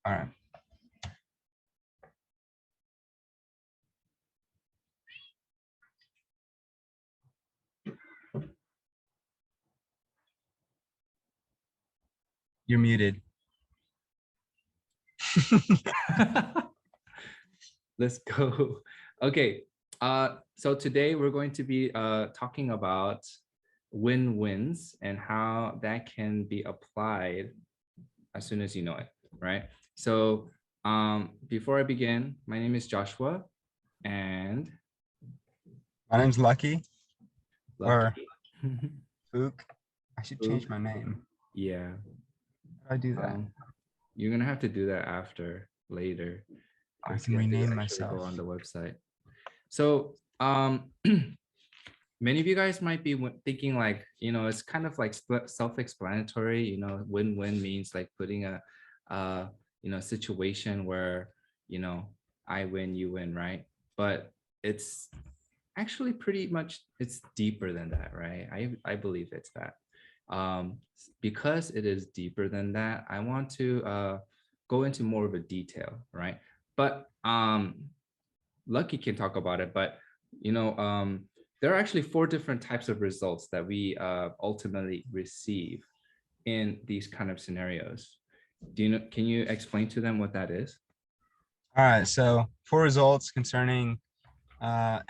All right. You're muted. Let's go. Okay. So today we're going to be talking about win-wins and how that can be applied as soon as you know it, right? So before I begin, my name is Joshua and My name's Lucky or Lucky. Ook. I should change my name. Yeah. How do I do that? You're gonna have to do that after later I because can you have to rename actually go myself. on the website. So many of you guys might be thinking like, it's kind of like self-explanatory. Win-win means like putting a situation where, I win, you win, right? But it's actually pretty much, it's deeper than that, right? I believe it's that. Because it is deeper than that, I want to go into more of a detail, right? But Lucky can talk about it, but there are actually four different types of results that we ultimately receive in these kind of scenarios. Can you explain to them what that is? All right. So for results concerning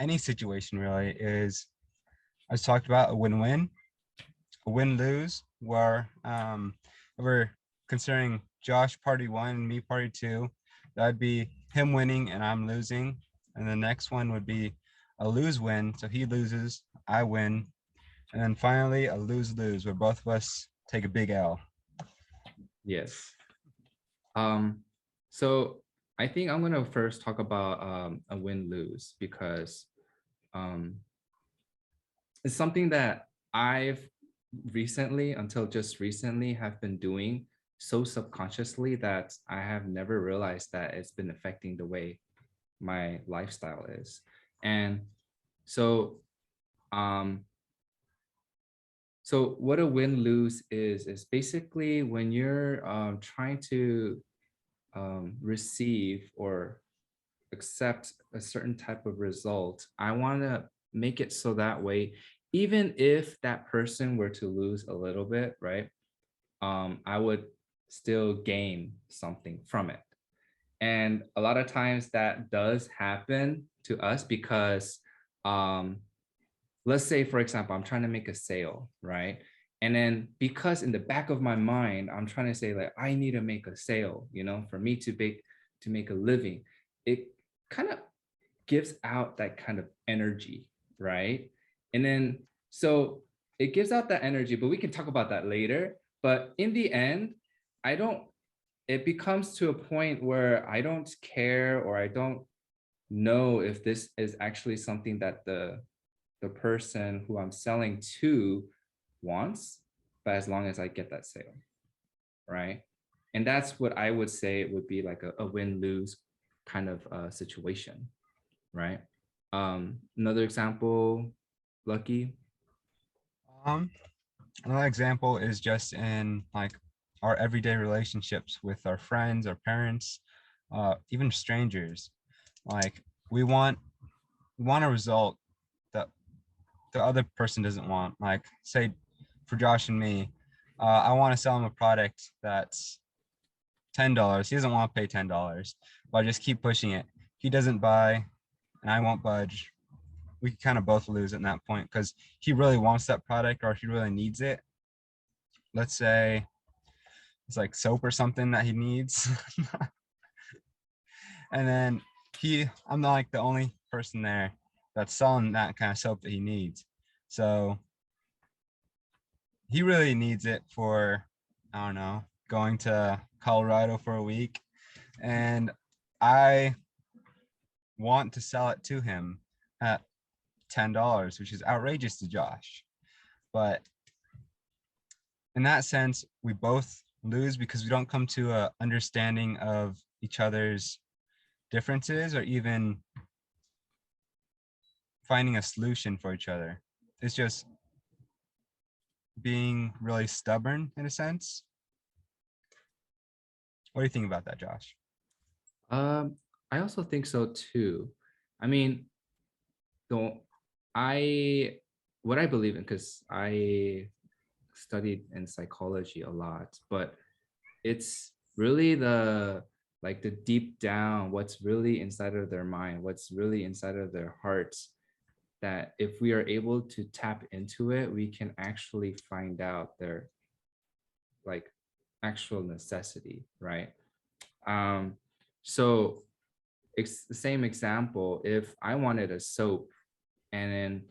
any situation really is, I just talked about a win-win, a win-lose, where we're considering Josh party one and me party two. That'd be him winning and I'm losing. And the next one would be a lose-win. So he loses, I win. And then finally a lose-lose where both of us take a big L. Yes. Um, so I think I'm gonna first talk about a win-lose because um, it's something that I've recently, until just recently, have been doing so subconsciously that I have never realized that it's been affecting the way my lifestyle is. And so um so what a win-lose is basically when you're trying to receive or accept a certain type of result. I want to make it so that way, even if that person were to lose a little bit, right? I would still gain something from it. And a lot of times that does happen to us because um, let's say, for example, I'm trying to make a sale, right? And then because in the back of my mind, I'm trying to say like, I need to make a sale, for me to make a living. It kind of gives out that kind of energy, right? And then so it gives out that energy, but we can talk about that later. But in the end, I don't, it becomes to a point where I don't care or I don't know if this is actually something that the person who I'm selling to wants, but as long as I get that sale, right? And that's what I would say would be like a win-lose kind of situation, right? Another example, Lucky. Um, Another example is just in like our everyday relationships with our friends, our parents, even strangers. Like we want a result that the other person doesn't want. Like say for Josh and me, I want to sell him a product that's $10. He doesn't want to pay $10, but I just keep pushing it. He doesn't buy, and I won't budge. We kind of both lose at that point because he really wants that product or he really needs it. Let's say it's like soap or something that he needs. And then I'm not like the only person there that's selling that kind of soap that he needs. So he really needs it for, I don't know, going to Colorado for a week. And I want to sell it to him at $10, which is outrageous to Josh. But in that sense, we both lose because we don't come to a understanding of each other's differences or even finding a solution for each other. It's just being really stubborn in a sense. What do you think about that, Josh? Um, I also think so too. I mean, don't I what I believe in, because I studied in psychology a lot, but it's really the deep down, what's really inside of their mind, what's really inside of their hearts, that if we are able to tap into it, we can actually find out their like actual necessity, right? Um, so the same example, if I wanted a soap and then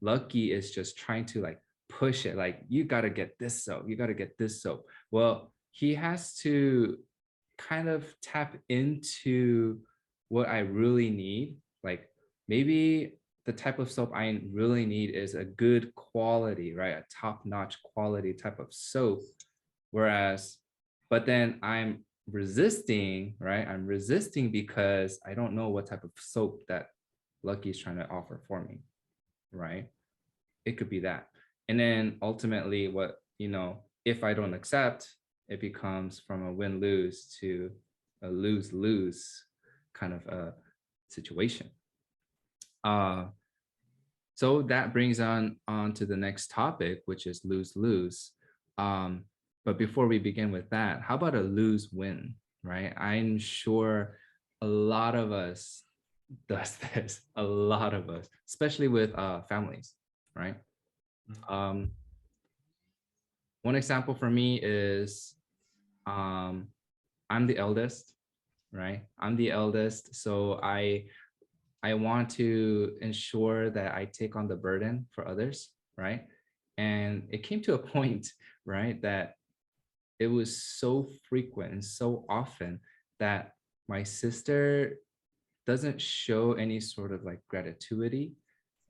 Lucky is just trying to like push it, like, you got to get this soap, you got to get this soap. Well, he has to kind of tap into what I really need. Like, maybe the type of soap I really need is a good quality, right? A top notch quality type of soap. Whereas, but then I'm resisting, right? I'm resisting because I don't know what type of soap that Lucky is trying to offer for me, right? It could be that. And then ultimately, if I don't accept, it becomes from a win lose to a lose lose kind of a situation. Uh, so that brings on to the next topic, which is lose lose. Um, but before we begin with that, how about a lose win, right? I'm sure a lot of us does this, a lot of us, especially with families, right? Um, One example for me is um, I'm the eldest, right? I'm the eldest, so I want to ensure that I take on the burden for others, right? And it came to a point, right, that it was so frequent and so often that my sister doesn't show any sort of like gratitude,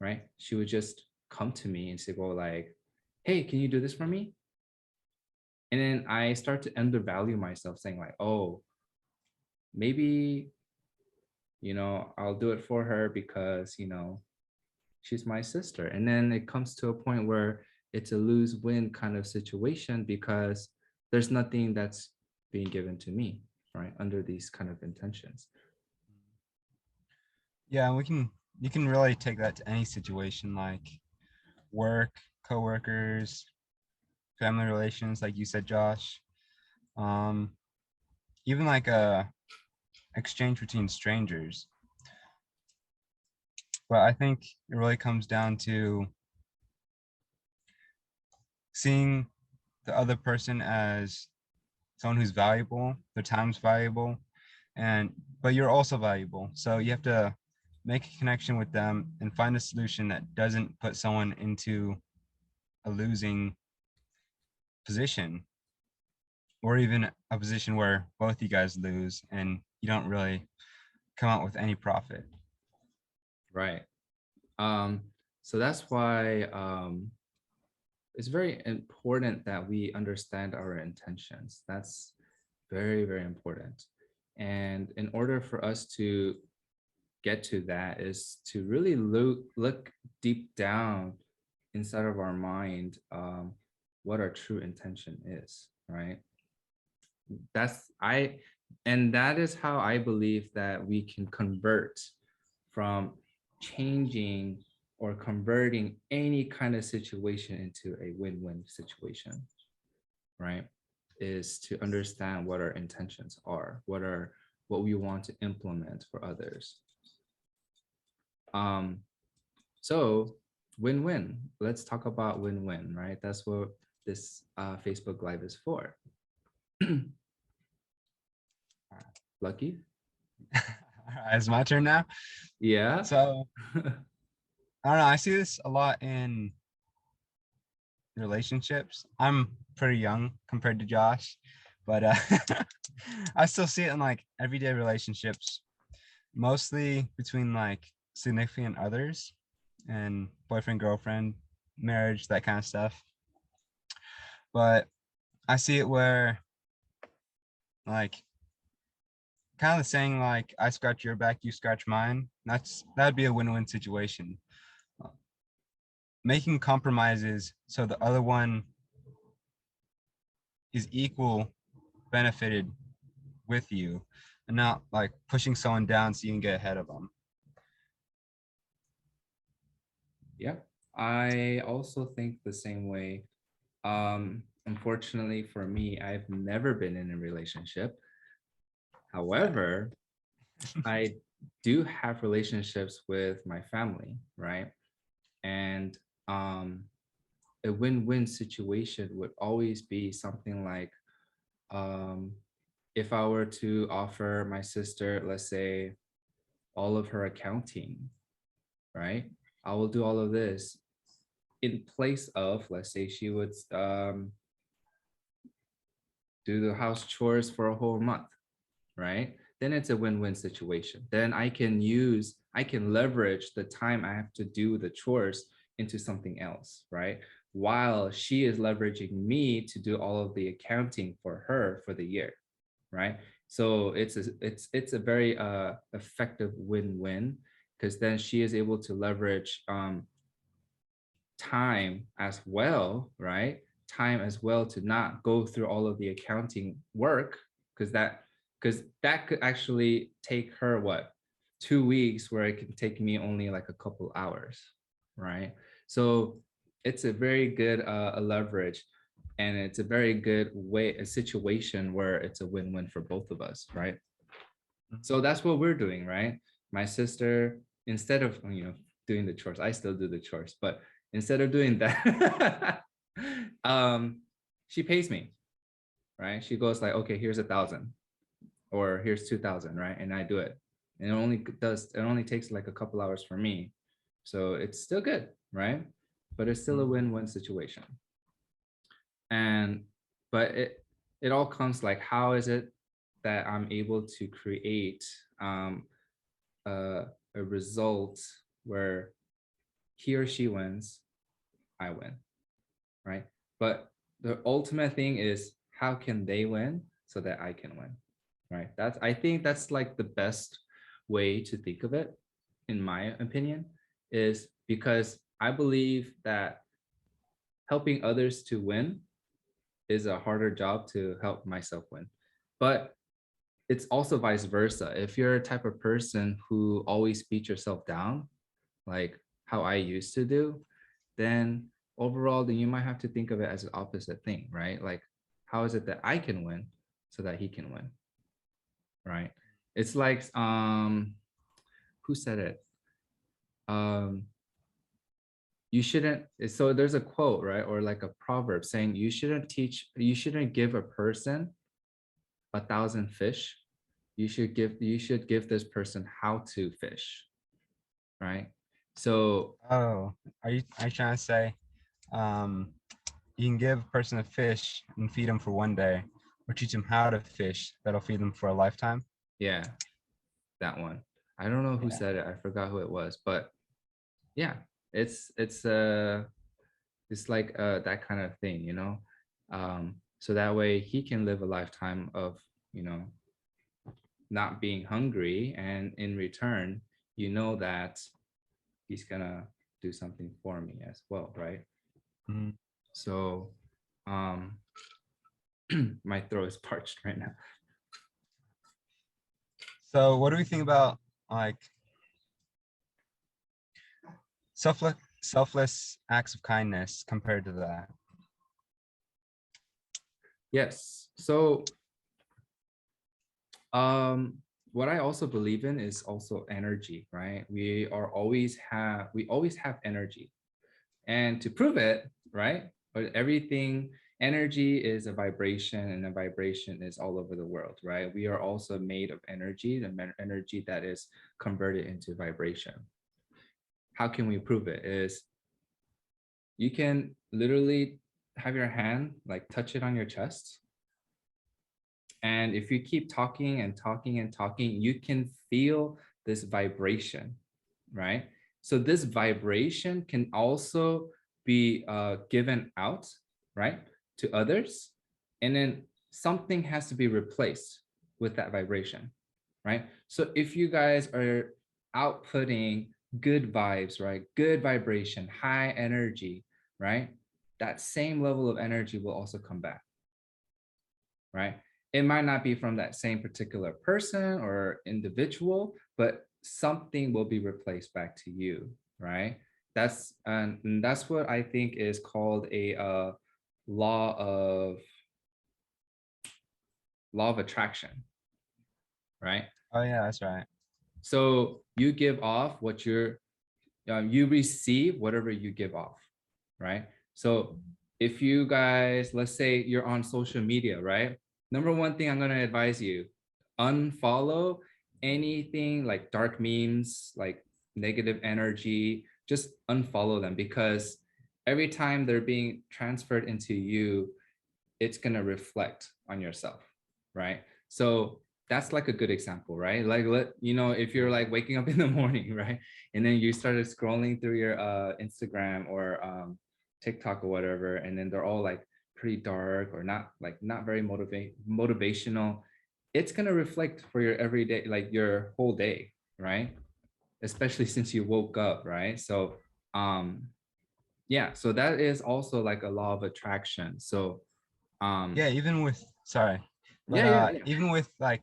right? She would just come to me and say, well, like, hey, can you do this for me? And then I start to undervalue myself, saying like, oh, maybe, I'll do it for her because, she's my sister. And then it comes to a point where it's a lose win kind of situation because there's nothing that's being given to me, right? Under these kind of intentions. Yeah, you can really take that to any situation like work, coworkers, family relations, like you said, Josh. Um, even like a exchange between strangers. But I think it really comes down to seeing the other person as someone who's valuable, their time's valuable, and but you're also valuable. So you have to make a connection with them and find a solution that doesn't put someone into a losing position or even a position where both you guys lose and you don't really come out with any profit. Right. Um, so that's why it's very important that we understand our intentions. That's very, very important. And in order for us to get to that is to really look deep down inside of our mind, what our true intention is, right? That's I and that is how I believe that we can convert from changing or converting any kind of situation into a win-win situation, right? Is to understand what our intentions are, what we want to implement for others. Um, so win-win. Let's talk about win-win, right? That's what this Facebook Live is for. Lucky? It's my turn now. Yeah. So I don't know. I see this a lot in relationships. I'm pretty young compared to Josh, but I still see it in like everyday relationships, mostly between like significant others and boyfriend, girlfriend, marriage, that kind of stuff. But I see it where like kind of the saying like I scratch your back, you scratch mine. That'd be a win-win situation. Making compromises so the other one is equal benefited with you and not like pushing someone down so you can get ahead of them. Yeah, I also think the same way. Unfortunately for me, I've never been in a relationship. Sad. However, I do have relationships with my family, right? And um, a win-win situation would always be something like, um, if I were to offer my sister, let's say, all of her accounting, right? I will do all of this in place of, let's say, she would do the house chores for a whole month, right? Then it's a win-win situation. Then I can leverage the time I have to do the chores into something else, right? While she is leveraging me to do all of the accounting for her for the year, right? So it's a very effective win-win, because then she is able to leverage time as well, right? Time as well to not go through all of the accounting work, because that could actually take her what, 2 weeks, where it can take me only like a couple hours, right? So it's a very good a leverage, and it's a very good way, a situation where it's a win-win for both of us, right? So that's what we're doing, right? My sister, instead of doing the chores, I still do the chores, but instead of doing that, um, she pays me, right? She goes like, okay, here's 1,000, or here's 2,000, right? And I do it. And it only takes like a couple hours for me. So it's still good, right? But it's still a Mhm. win-win situation. And but it all comes like, how is it that I'm able to create um, a, a result where he or she wins, I win, right? But the ultimate thing is, how can they win so that I can win, right? I think that's like the best way to think of it, in my opinion, is because I believe that helping others to win is a harder job to help myself win. But it's also vice versa. If you're a type of person who always beat yourself down, like how I used to do, then overall, then you might have to think of it as an opposite thing, right? Like, how is it that I can win so that he can win, right? It's like, who said it? Um, you shouldn't. So there's a quote, right, or like a proverb saying, you shouldn't give a person 1,000 fish. You should give this person how to fish, right? So Oh, are you trying to say um, you can give a person a fish and feed them for one day, or teach them how to fish that'll feed them for a lifetime? yeah, that one. I don't know who Yeah. said it. I forgot who it was, but yeah, it's like that kind of thing, so that way he can live a lifetime of, you know not being hungry, and in return, that he's gonna do something for me as well, right? Mhm. So um my throat is parched right now. So, what do we think about like selfless acts of kindness compared to that? Yes, so um what I also believe in is also energy, right? We always have energy. And to prove it, right? But everything, energy is a vibration, and a vibration is all over the world, right? We are also made of energy, the energy that is converted into vibration. How can we prove it? Is you can literally have your hand like touch it on your chest. And if you keep talking and talking and talking, you can feel this vibration, right? So this vibration can also be given out, right, to others. And then something has to be replaced with that vibration, right? So if you guys are outputting good vibes, right, good vibration, high energy, right, that same level of energy will also come back, right? it might not be from that same particular person or individual, but something will be replaced back to you, right? And that's what I think is called a law of law of attraction, right? Oh yeah, that's right. So you give off what you receive whatever you give off, right? So if you guys, let's say you're on social media, right? Number one thing I'm going to advise you, unfollow anything like dark memes, like negative energy, just unfollow them, because every time they're being transferred into you, it's going to reflect on yourself, right? So that's like a good example, right? Like, if you're like waking up in the morning, right, and then you started scrolling through your Instagram or TikTok or whatever, and then they're all like pretty dark or not very motivational, it's going to reflect for your everyday, like your whole day, right? Especially since you woke up, right? So um yeah, so that is also like a law of attraction. So Yeah, even with sorry, but yeah, yeah, yeah. even with like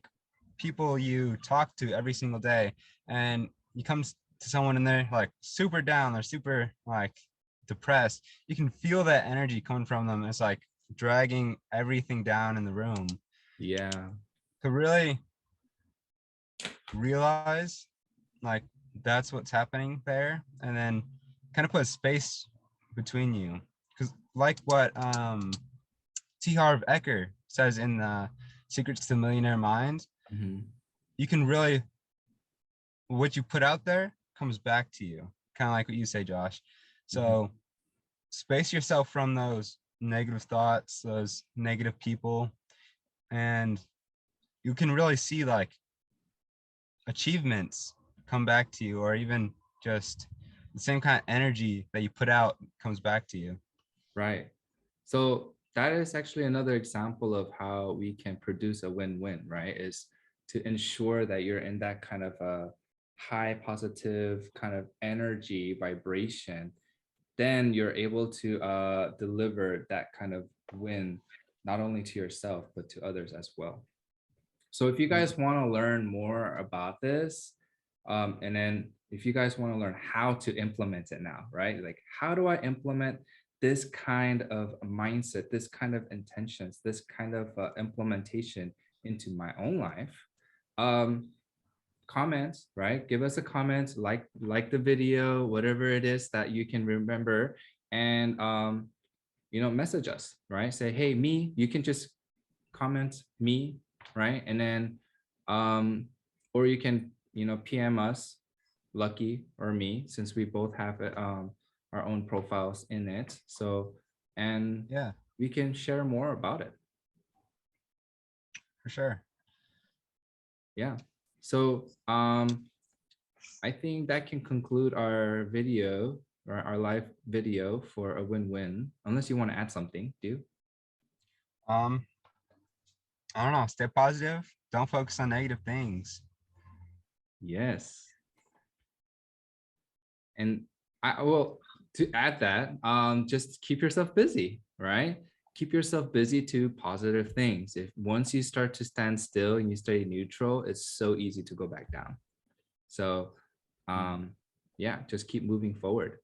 people you talk to every single day, and you come to someone and they're like super down, they're super like depressed, you can feel that energy coming from them. It's like dragging everything down in the room. Yeah, To really realize like that's what's happening there, and then kind of put a space between you, because like what T. Harv Eker says in the Secrets to the Millionaire Mind, mhm, you can really, what you put out there comes back to you, kind of like what you say, Josh. mhm. So space yourself from those negative thoughts, those negative people, and you can really see like achievements come back to you, or even just the same kind of energy that you put out comes back to you. Right. So that is actually another example of how we can produce a win-win, right? Is to ensure that you're in that kind of a high positive kind of energy vibration, then you're able to deliver that kind of win, not only to yourself, but to others as well. So if you Mm. guys want to learn more about this, and then if you guys want to learn how to implement it now, right? Like, how do I implement this kind of mindset, this kind of intentions, this kind of implementation into my own life? Um, Comments, right? Give us a comment, like the video, whatever it is that you can remember, and message us, right? Say, hey, me. You can just comment me, right? And then or you can PM us, Lucky or me, since we both have our own profiles in it. So, and Yeah, we can share more about it. for sure. Yeah. So I think that can conclude our video, or our live video for a win-win, unless you want to add something. Do um I don't know, stay positive, don't focus on negative things. yes. And I will, to add that, just keep yourself busy, right? Keep yourself busy to positive things. If once you start to stand still and you stay neutral, it's so easy to go back down. So Mm. yeah, just keep moving forward.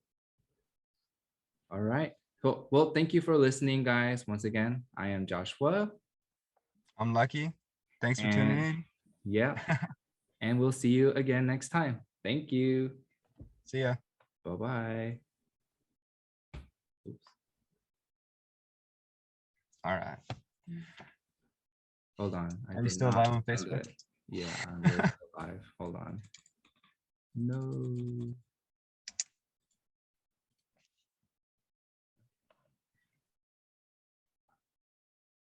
All right. Cool. Well, thank you for listening, guys. Once again, I am Joshua. I'm Lucky. Thanks for tuning And in. yeah, and we'll see you again next time. Thank you. See ya. Bye-bye. Oops. All right. Hold on. I Are we did still not live on send Facebook? it. Yeah, we're still live. Hold on. No.